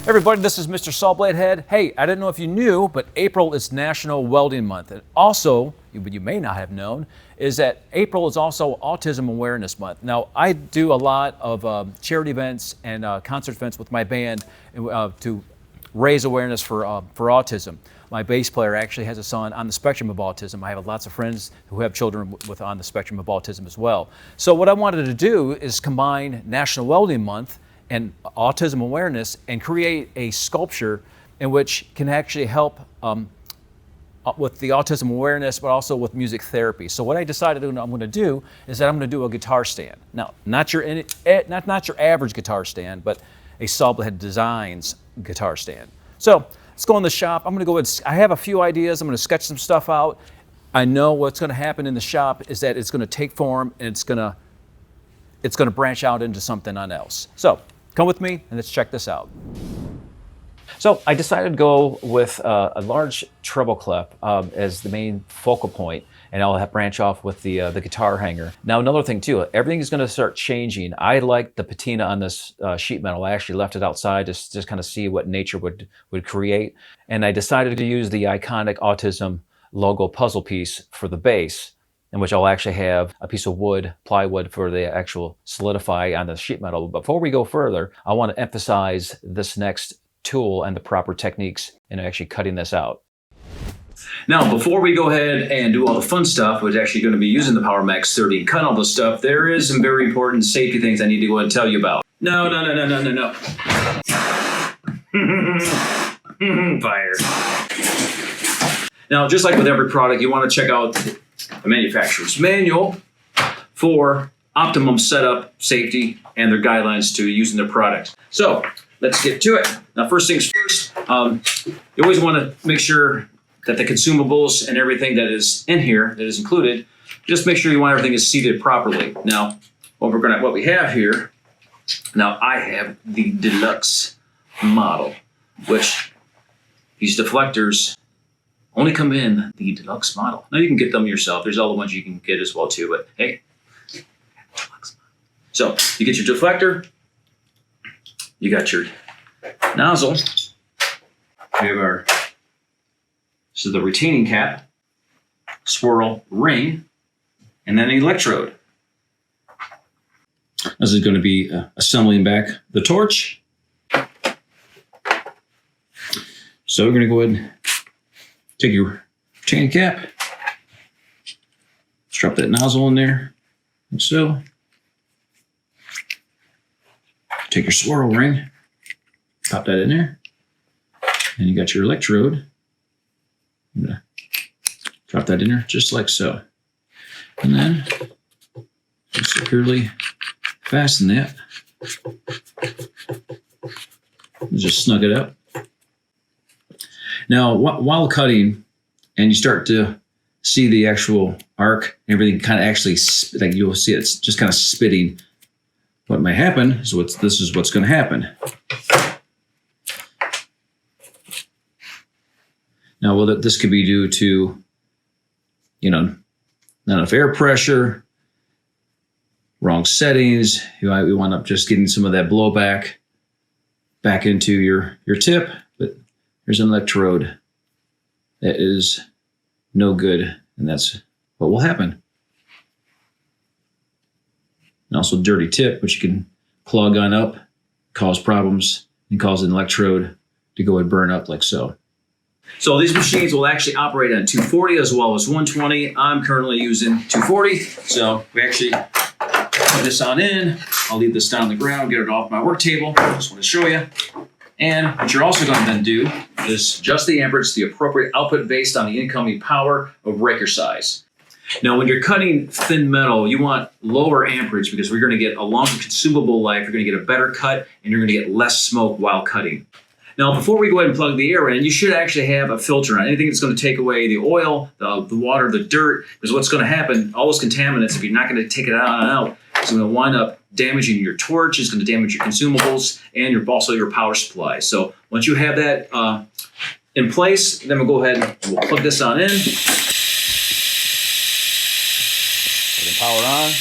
Everybody, this is Mr. Sawbladehead. Hey, I didn't know if you knew, but April is National Welding Month. And also, you may not have known, is that April is also Autism Awareness Month. Now, I do a lot of charity events and concert events with my band to raise awareness for autism. My bass player actually has a son on the spectrum of autism. I have lots of friends who have children on the spectrum of autism as well. So what I wanted to do is combine National Welding Month and autism awareness and create a sculpture in which can actually help with the autism awareness, but also with music therapy. So what I decided I'm going to do is that I'm going to do a guitar stand. Now, not your average guitar stand, but a Sawbladehead Designs guitar stand. So let's go in the shop. I'm going to go ahead. I have a few ideas. I'm going to sketch some stuff out. I know what's going to happen in the shop is that it's going to take form and it's going to branch out into something else. So come with me and let's check this out. So I decided to go with a large treble clef as the main focal point, and I'll have branch off with the guitar hanger. Now another thing too, everything is going to start changing. I like the patina on this sheet metal. I actually left it outside to just kind of see what nature would create, and I decided to use the iconic Autism logo puzzle piece for the base, in which I'll actually have a piece of wood, plywood, for the actual solidify on the sheet metal. But before we go further, I want to emphasize this next tool and the proper techniques in actually cutting this out. Now, before we go ahead and do all the fun stuff, which is actually going to be using the Power Max 30 and cut all this stuff, there is some very important safety things I need to go ahead and tell you about. No. Fire. Now, just like with every product, you want to check out the manufacturer's manual for optimum setup, safety, and their guidelines to using their product. So let's get to it. Now, first things first, you always want to make sure that the consumables and everything that is in here, that is included, just make sure you want everything is seated properly. Now, what we have here, now I have the deluxe model, which these deflectors only come in the deluxe model. Now you can get them yourself. There's all the ones you can get as well too, but hey, deluxe model. So you get your deflector, you got your nozzle, we have this is the retaining cap, swirl ring, and then an electrode. This is going to be assembling back the torch. So we're going to go ahead and take your retaining cap, drop that nozzle in there, like so. Take your swirl ring, pop that in there, and you got your electrode. I'm gonna drop that in there just like so. And then just securely fasten that. Just snug it up. Now, while cutting, and you start to see the actual arc, everything kind of actually, like you'll see it's just kind of spitting. What might happen is this is what's going to happen. Now, well, this could be due to, not enough air pressure, wrong settings. You might wind up just getting some of that blowback back into your tip. But there's an electrode that is no good, and that's what will happen. And also dirty tip, which you can clog on up, cause problems, and cause an electrode to go and burn up like so. So these machines will actually operate on 240 as well as 120. I'm currently using 240. So we actually put this on in. I'll leave this down on the ground, get it off my work table. Just want to show you. And what you're also going to then do is adjust the amperage to the appropriate output based on the incoming power of breaker size. Now, when you're cutting thin metal, you want lower amperage because we're going to get a longer consumable life. You're going to get a better cut, and you're going to get less smoke while cutting. Now, before we go ahead and plug the air in, you should actually have a filter on anything that's going to take away the oil, the water, the dirt, because what's going to happen, all those contaminants, if you're not going to take it out, it's going to wind up damaging your torch, it's going to damage your consumables, and also your power supply. So once you have that in place, then we'll go ahead and we'll plug this on in. Power on.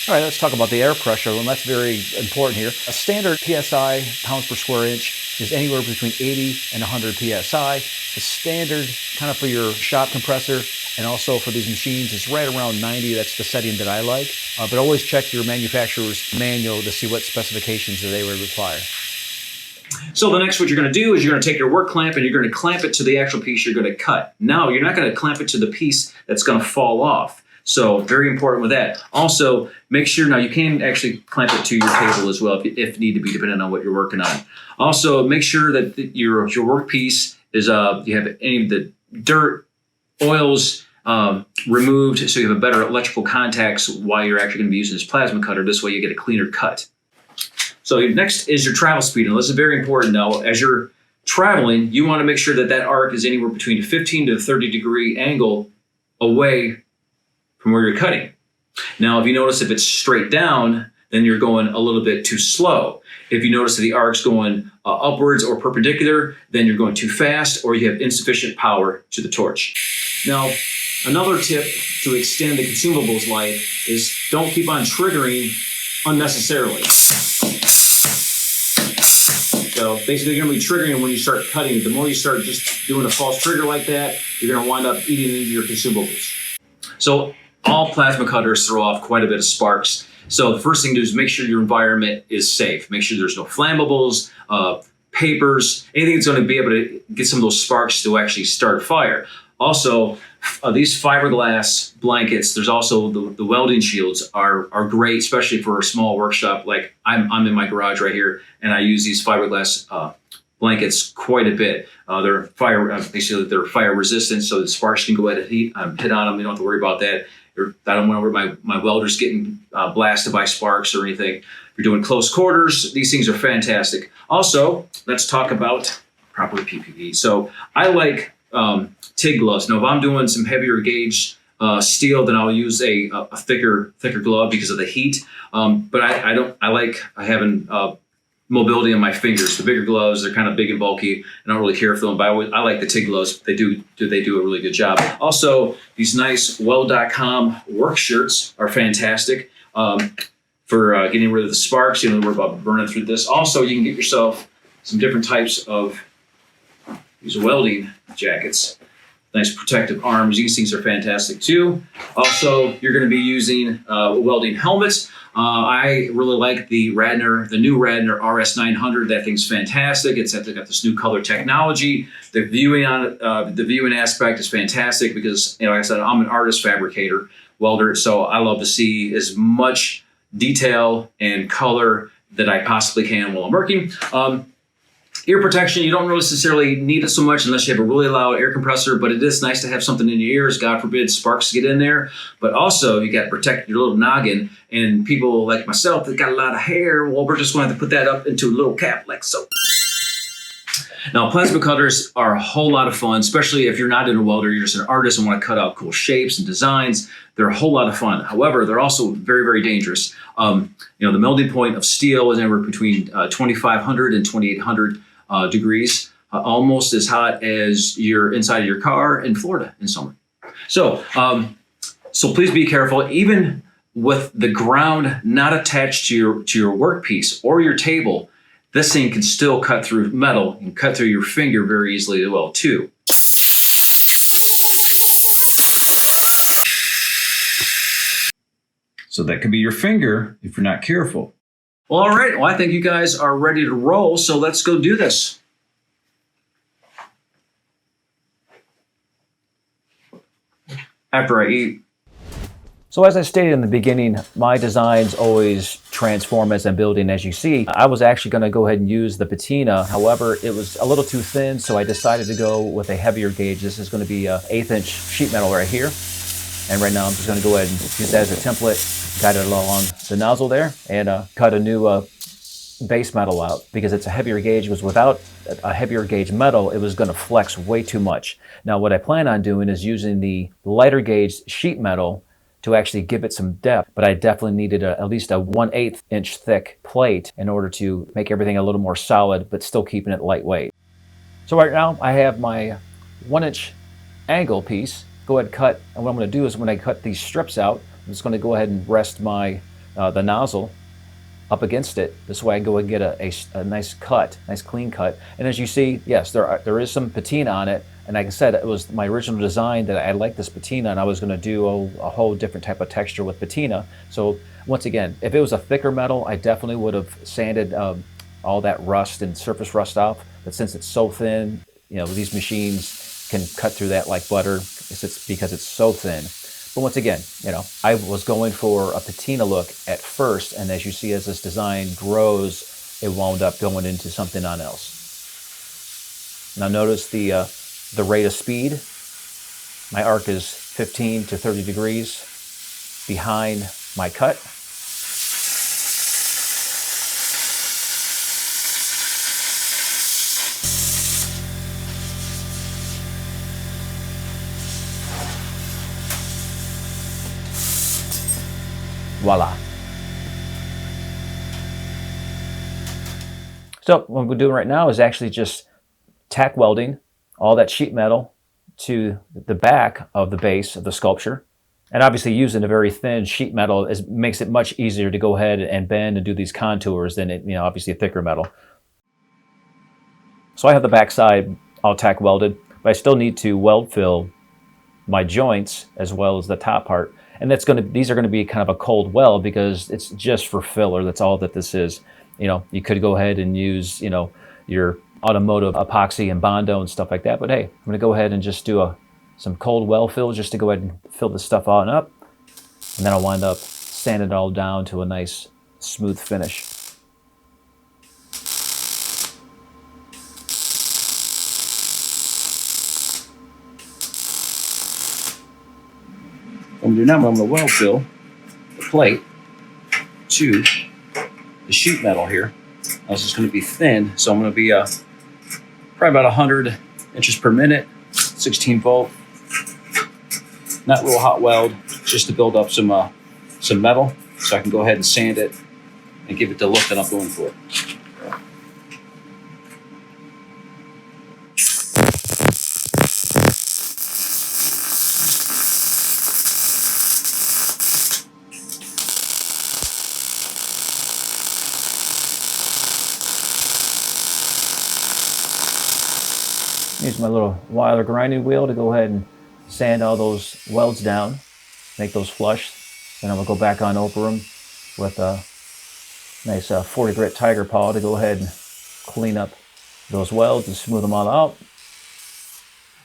All right, let's talk about the air pressure. Well, that's very important here. A standard PSI, pounds per square inch, is anywhere between 80 and 100 PSI. The standard kind of for your shop compressor and also for these machines is right around 90. That's the setting that I like. But always check your manufacturer's manual to see what specifications that they would require. So the next, what you're going to do is you're going to take your work clamp and you're going to clamp it to the actual piece you're going to cut. Now, you're not going to clamp it to the piece that's going to fall off. So very important with that. Also, make sure, now you can actually clamp it to your table as well if need to be, depending on what you're working on. Also, make sure that your work piece is, you have any of the dirt, oils removed, so you have a better electrical contacts while you're actually going to be using this plasma cutter. This way you get a cleaner cut. So next is your travel speed. And this is very important now. As you're traveling, you want to make sure that that arc is anywhere between a 15 to 30 degree angle away from where you're cutting. Now, if you notice if it's straight down, then you're going a little bit too slow. If you notice that the arc's going upwards or perpendicular, then you're going too fast or you have insufficient power to the torch. Now, another tip to extend the consumables life is don't keep on triggering unnecessarily. So basically you're going to be triggering when you start cutting. The more you start just doing a false trigger like that, you're going to wind up eating into your consumables. So all plasma cutters throw off quite a bit of sparks. So the first thing to do is make sure your environment is safe. Make sure there's no flammables, papers, anything that's going to be able to get some of those sparks to actually start a fire. Also, these fiberglass blankets, there's also the welding shields are great, especially for a small workshop. Like I'm in my garage right here, and I use these fiberglass blankets quite a bit. They're basically they're fire resistant, so the sparks can go ahead and hit on them. You don't have to worry about that. I don't want to worry about my welders getting blasted by sparks or anything. If you're doing close quarters, these things are fantastic. Also, let's talk about proper PPE. So I like TIG gloves. Now, if I'm doing some heavier gauge steel, then I'll use a thicker glove because of the heat. But I like having mobility in my fingers. The bigger gloves, they're kind of big and bulky. I don't really care for them, but I like the TIG gloves. They do a really good job. Also, these nice Weld.com work shirts are fantastic for getting rid of the sparks. You don't worry about burning through this. Also, you can get yourself some different types of these welding jackets. Nice protective arms. These things are fantastic too. Also, you're going to be using welding helmets. I really like the new Radner RS900. That thing's fantastic. It's got this new color technology. The viewing on it, the viewing aspect is fantastic because, like I said, I'm an artist fabricator, welder, so I love to see as much detail and color that I possibly can while I'm working. Ear protection, you don't necessarily need it so much unless you have a really loud air compressor, but it is nice to have something in your ears. God forbid sparks get in there. But also, you got to protect your little noggin. And people like myself that got a lot of hair, well, we're just going to have to put that up into a little cap like so. Now, plasma cutters are a whole lot of fun, especially if you're not a welder, you're just an artist and want to cut out cool shapes and designs. They're a whole lot of fun. However, they're also very, very dangerous. The melting point of steel is anywhere between 2,500 and 2,800 degrees, almost as hot as you're inside of your car in Florida in summer. So please be careful. Even with the ground not attached to your workpiece or your table, this thing can still cut through metal and cut through your finger very easily as well too. So that could be your finger if you're not careful. Well, all right. Well, I think you guys are ready to roll, so let's go do this. After I eat. So as I stated in the beginning, my designs always transform as I'm building. As you see, I was actually going to go ahead and use the patina. However, it was a little too thin, so I decided to go with a heavier gauge. This is going to be an 1/8" sheet metal right here. And right now I'm just going to go ahead and use that as a template, guide it along the nozzle there, and cut a new base metal out because it's a heavier gauge. It was without a heavier gauge metal, it was going to flex way too much. Now what I plan on doing is using the lighter gauge sheet metal to actually give it some depth, but I definitely needed at least a 1/8" thick plate in order to make everything a little more solid, but still keeping it lightweight. So right now I have my 1" angle piece. Go ahead and cut, and what I'm going to do is when I cut these strips out, I'm just going to go ahead and rest my the nozzle up against it. This way I can go and get a nice cut, nice clean cut. And as you see, yes, there is some patina on it. And like I said, it was my original design that I liked this patina, and I was going to do a whole different type of texture with patina. So once again, if it was a thicker metal, I definitely would have sanded all that rust and surface rust off. But since it's so thin, you know, these machines can cut through that like butter because it's so thin. But once again, you know, I was going for a patina look at first, and as you see, as this design grows, it wound up going into something else. Now notice the rate of speed. My arc is 15 to 30 degrees behind my cut. Voila. So what we're doing right now is actually just tack welding all that sheet metal to the back of the base of the sculpture. And obviously using a very thin sheet metal makes it much easier to go ahead and bend and do these contours than it, you know, obviously a thicker metal. So I have the back side all tack welded, but I still need to weld fill my joints as well as the top part. And these are going to be kind of a cold weld because it's just for filler. That's all that this is. You know, you could go ahead and use, you know, your automotive epoxy and Bondo and stuff like that. But hey, I'm going to go ahead and just do some cold weld fill just to go ahead and fill this stuff on up. And then I'll wind up sanding it all down to a nice smooth finish. What I'm going to do now, I'm going to weld fill the plate to the sheet metal here. Now this is going to be thin, so I'm going to be probably about 100 inches per minute, 16 volt. Not real hot weld, just to build up some metal, so I can go ahead and sand it and give it the look that I'm going for. Use my little Weiler grinding wheel to go ahead and sand all those welds down, make those flush. Then I'm gonna go back on over them with a nice 40 grit tiger paw to go ahead and clean up those welds and smooth them all out.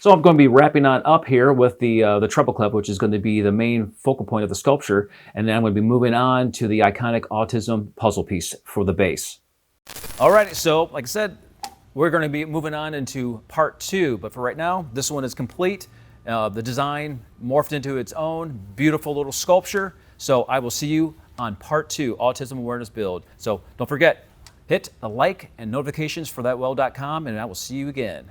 So I'm going to be wrapping on up here with the treble clef, which is going to be the main focal point of the sculpture, and then I'm going to be moving on to the iconic Autism puzzle piece for the base. All right, so like I said, we're going to be moving on into part 2, but for right now, this one is complete. The design morphed into its own beautiful little sculpture. So I will see you on part 2, Autism Awareness Build. So don't forget, hit the like and notifications for that Weld.com, and I will see you again.